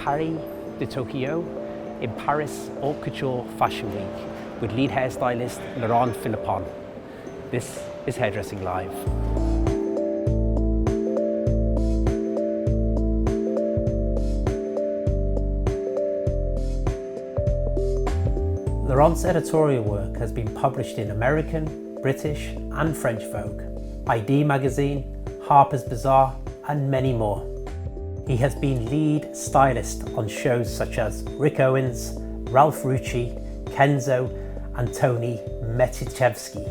Paris de Tokyo in Paris Haute Couture Fashion Week with lead hairstylist Laurent Philippon. This is Hairdressing Live. Laurent's editorial work has been published in American, British and French Vogue, ID Magazine, Harper's Bazaar and many more. He has been lead stylist on shows such as Rick Owens, Ralph Rucci, Kenzo and Tony Maticevski.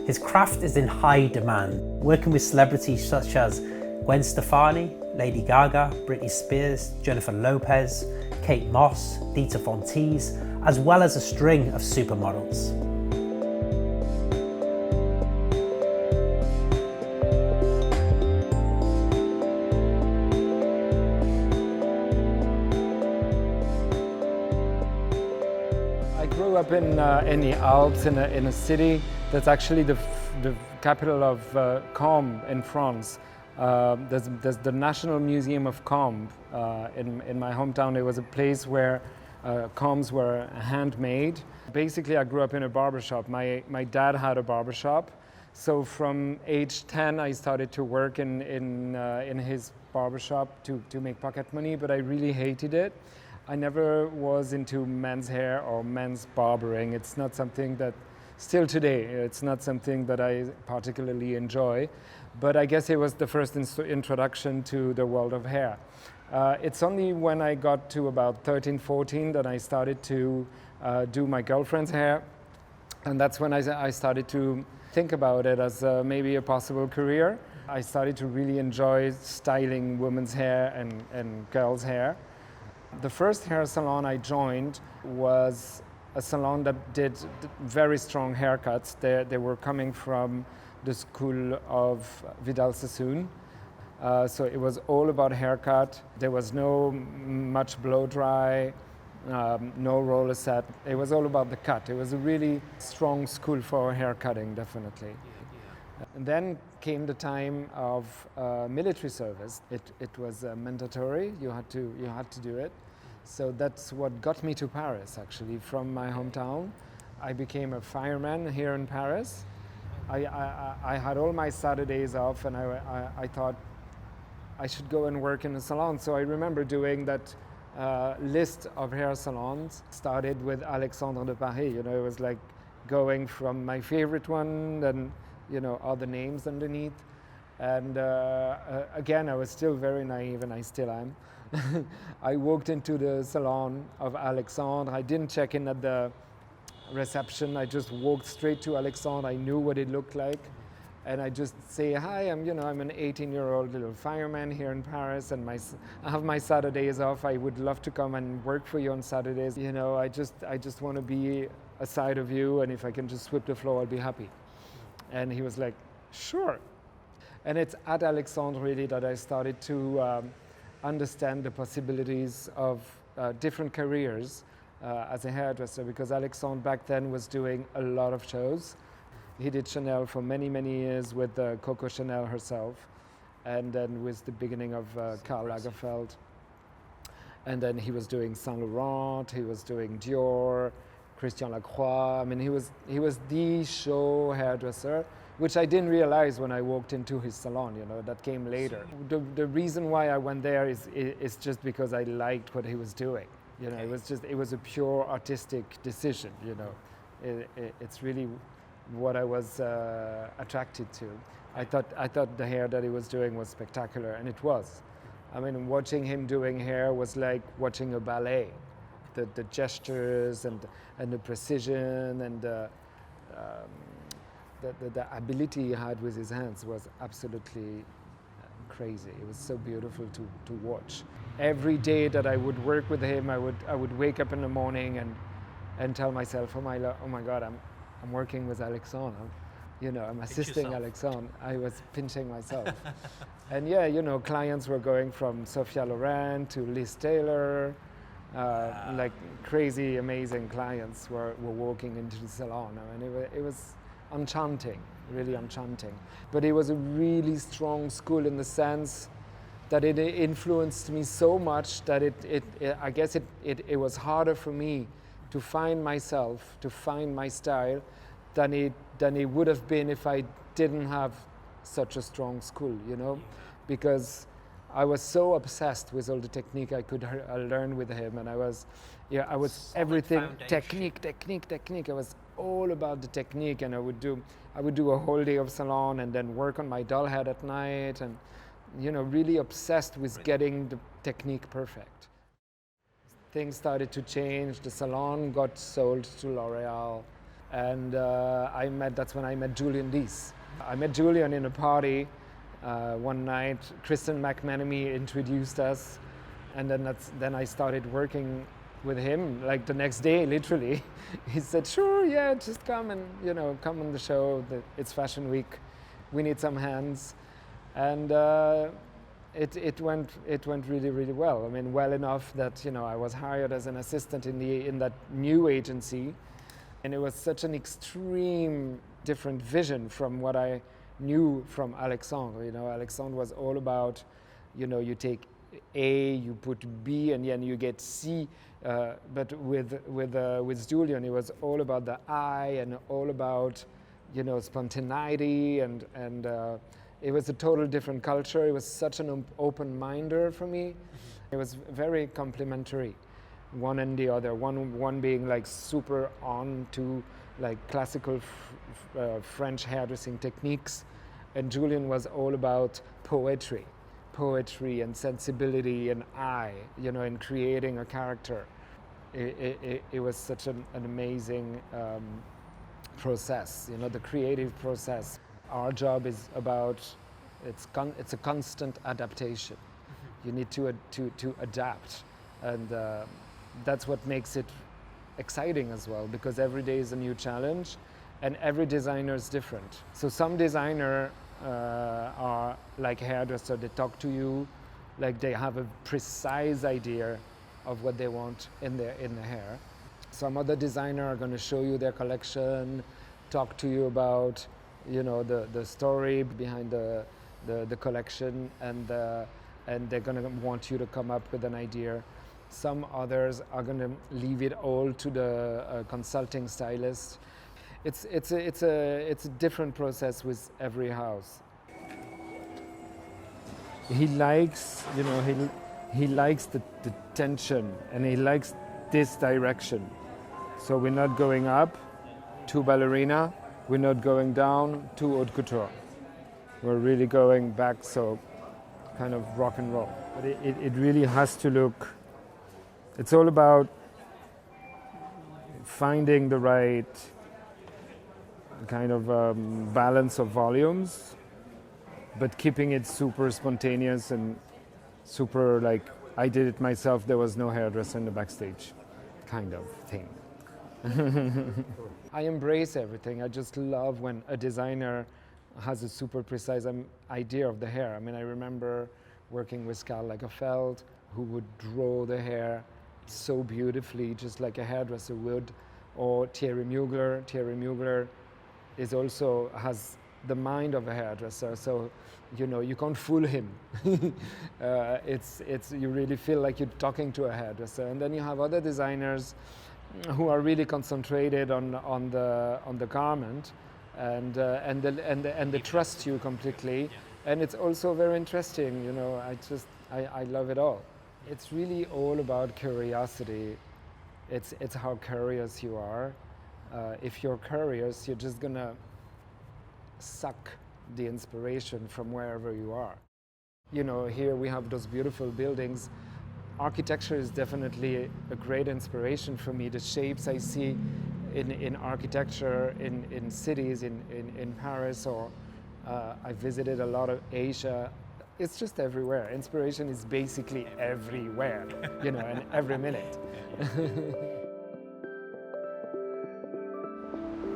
His craft is in high demand, working with celebrities such as Gwen Stefani, Lady Gaga, Britney Spears, Jennifer Lopez, Kate Moss, Dita Von Teese, as well as a string of supermodels. I grew up in the Alps, in a city that's actually the capital of Combe in France. There's the National Museum of Combe. In my hometown, there was a place where combs were handmade. Basically, I grew up in a barbershop. My dad had a barbershop. So from age 10, I started to work in his barbershop to make pocket money, but I really hated it. I never was into men's hair or men's barbering. It's not something that, still today, it's not something that I particularly enjoy. But I guess it was the first introduction to the world of hair. It's only when I got to about 13, 14 that I started to do my girlfriend's hair. And that's when I started to think about it as maybe a possible career. I started to really enjoy styling women's hair and girls' hair. The first hair salon I joined was a salon that did very strong haircuts. They were coming from the school of Vidal Sassoon. So it was all about haircut. There was no much blow dry, no roller set. It was all about the cut. It was a really strong school for hair cutting, definitely. And then came the time of military service. It was mandatory. You had to do it. So that's what got me to Paris, actually, from my hometown. I became a fireman here in Paris. I had all my Saturdays off, and I thought I should go and work in a salon. So I remember doing that list of hair salons. Started with Alexandre de Paris. You know, it was like going from my favorite one, then other names underneath. And again, I was still very naive, and I still am. I walked into the salon of Alexandre. I didn't check in at the reception. I just walked straight to Alexandre. I knew what it looked like. And I just say, hi, I'm an 18-year-old little fireman here in Paris, and I have my Saturdays off. I would love to come and work for you on Saturdays. I just want to be a side of you, and if I can just sweep the floor, I'll be happy. And he was like, sure. And it's at Alexandre really that I started to understand the possibilities of different careers as a hairdresser, because Alexandre back then was doing a lot of shows. He did Chanel for many, many years with Coco Chanel herself, and then with the beginning of Karl Lagerfeld. And then he was doing Saint Laurent, he was doing Dior, Christian Lacroix. I mean, he was the show hairdresser, which I didn't realize when I walked into his salon, that came later. The reason why I went there is just because I liked what he was doing. It was a pure artistic decision, It's really what I was attracted to. I thought the hair that he was doing was spectacular, and it was. I mean, watching him doing hair was like watching a ballet. The gestures and the precision and the ability he had with his hands was absolutely crazy. It was so beautiful to watch. Every day that I would work with him, I would wake up in the morning and tell myself, oh my God, I'm working with Alexandre. I'm assisting Alexandre. I was pinching myself. And yeah, clients were going from Sophia Loren to Liz Taylor. Like crazy, amazing clients were walking into the salon. I mean, it was enchanting, really enchanting. But it was a really strong school in the sense that it influenced me so much that I guess it was harder for me to find myself, to find my style, than it would have been if I didn't have such a strong school, you know, because I was so obsessed with all the technique I could learn with him, and I was everything technique. I was all about the technique, and I would do a whole day of salon and then work on my doll head at night, and you know, really obsessed with getting the technique perfect. Things started to change. The salon got sold to L'Oreal, and that's when I met Julian Dees. I met Julian in a party one night. Kristen McManamy introduced us, and then I started working with him like the next day, literally. He said, "Sure, yeah, just come and come on the show. It's Fashion Week. We need some hands," and it went really, really well. I mean, well enough that I was hired as an assistant in that new agency, and it was such an extreme different vision from what I knew from Alexandre. Alexandre was all about, you take A, you put B, and then you get C. But with Julian, it was all about the I and all about, spontaneity, and it was a total different culture. It was such an open minder for me. It was very complementary, one and the other. One being like super on to like classical French hairdressing techniques, and Julian was all about poetry and sensibility and in creating a character. It was such an amazing process, the creative process. Our job is about, it's a constant adaptation. You need to adapt, and that's what makes it exciting as well, because every day is a new challenge and every designer is different. So some designer are like hairdresser, they talk to you like they have a precise idea of what they want in the hair. Some other designer are going to show you their collection, talk to you about the story behind the collection, and they're going to want you to come up with an idea. Some others are going to leave it all to the consulting stylist. It's a different process with every house. He likes, he likes the tension, and he likes this direction. So we're not going up to ballerina, we're not going down to haute couture. We're really going back, so kind of rock and roll. But it really has to look, it's all about finding the right kind of balance of volumes, but keeping it super spontaneous and super like, I did it myself, there was no hairdresser in the backstage kind of thing. I embrace everything. I just love when a designer has a super precise idea of the hair. I mean, I remember working with Karl Lagerfeld, who would draw the hair so beautifully, just like a hairdresser would, or Thierry Mugler. Thierry Mugler has the mind of a hairdresser, so you can't fool him. You really feel like you're talking to a hairdresser. And then you have other designers who are really concentrated on the garment, and they trust you completely. And it's also very interesting. I love it all. It's really all about curiosity. It's how curious you are. If you're curious, you're just gonna suck the inspiration from wherever you are. Here we have those beautiful buildings. Architecture is definitely a great inspiration for me. The shapes I see in architecture in cities, in Paris, or I visited a lot of Asia. It's just everywhere. Inspiration is basically everywhere, in every minute.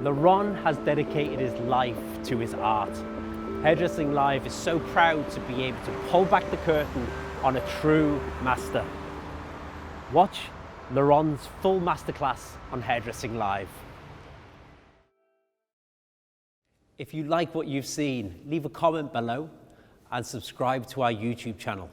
Laurent has dedicated his life to his art. Hairdressing Live is so proud to be able to pull back the curtain on a true master. Watch Laurent's full masterclass on Hairdressing Live. If you like what you've seen, leave a comment below and subscribe to our YouTube channel.